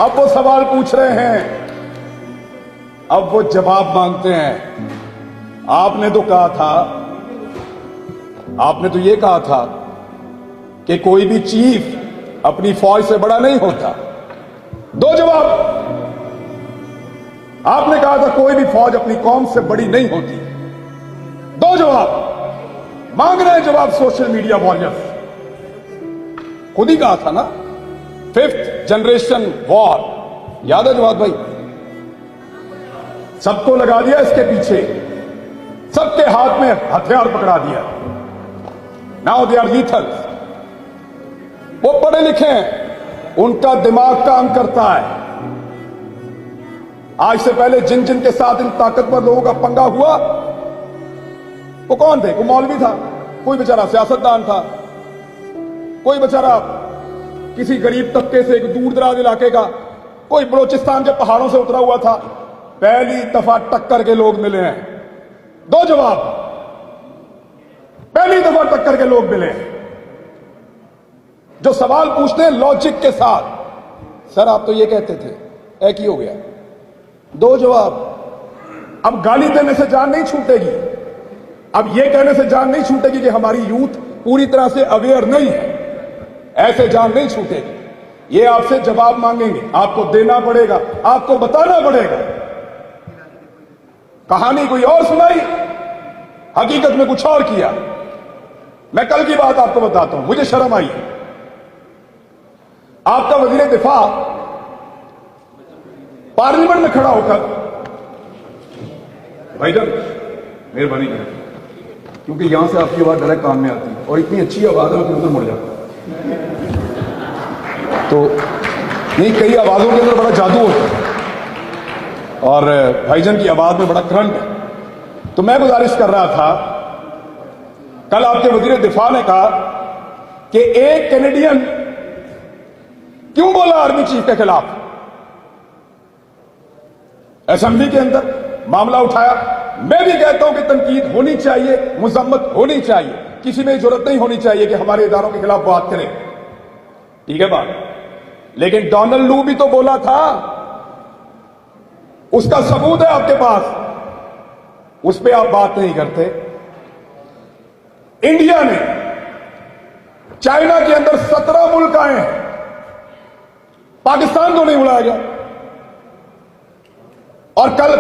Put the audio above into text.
अब वो सवाल पूछ रहे हैं, अब वो जवाब मांगते हैं। आपने तो कहा था, आपने तो ये कहा था कि कोई भी चीफ अपनी फौज से बड़ा नहीं होता। दो जवाब। आपने कहा था कोई भी फौज अपनी कौम से बड़ी नहीं होती। दो जवाब मांग रहे हैं, जवाब सोशल मीडिया वॉरियर्स। खुद ही कहा था ना, 5th जनरेशन वॉर, याद है जवाब भाई? सबको लगा दिया इसके पीछे, सबके हाथ में हथियार पकड़ा दिया। Now they are lethal. वो पढ़े लिखे हैं, उनका दिमाग काम करता है। आज से पहले जिन जिन के साथ इन ताकतवर लोगों का पंगा हुआ, वो कौन थे? कोई मौलवी था, कोई बेचारा सियासतदान था, कोई बेचारा किसी गरीब तबके से, एक दूर दराज इलाके का, कोई बलोचिस्तान के पहाड़ों से उतरा हुआ था। पहली दफा टक्कर के लोग मिले हैं। दो जवाब, पहली दफा टक्कर के लोग मिले हैं जो सवाल पूछते हैं लॉजिक के साथ। सर आप तो ये कहते थे, एक ही हो गया। दो जवाब। अब गाली देने से जान नहीं छूटेगी, अब ये कहने से जान नहीं छूटेगी कि हमारी यूथ पूरी तरह से अवेयर नहीं है, ऐसे जान नहीं छूटेगी। ये आपसे जवाब मांगेंगे, आपको देना पड़ेगा, आपको बताना पड़ेगा। कहानी कोई और सुनाई, हकीकत में कुछ और किया। मैं कल की बात आपको बताता हूं, मुझे शर्म आई। आपका वजीर दिफा पार्लियामेंट में खड़ा होकर, भाईजान मेहरबानी करें, क्योंकि यहां से आपकी आवाज डायरेक्ट कान में आती है और इतनी अच्छी आवाज है कि उधर मुड़ जाता है। तो नहीं, कई आवाजों के अंदर बड़ा जादू होता है और भाईजान की आवाज में बड़ा करंट है। तो मैं गुजारिश कर रहा था, कल आपके वजीर दिफा ने कहा कि एक कैनेडियन क्यों बोला आर्मी चीफ के खिलाफ। असेंबली के अंदर मामला उठाया। मैं भी कहता हूं कि तनकीद होनी चाहिए, मुजम्मत होनी चाहिए, किसी में जरूरत नहीं होनी चाहिए कि हमारे इदारों के खिलाफ बात करें, ठीक है बात। लेकिन डोनाल्ड लू भी तो बोला था, उसका सबूत है आपके पास, उस पर आप बात नहीं करते। इंडिया ने चाइना के अंदर 17 मुल्क आए हैं, पाकिस्तान को नहीं बुलाया गया। और कल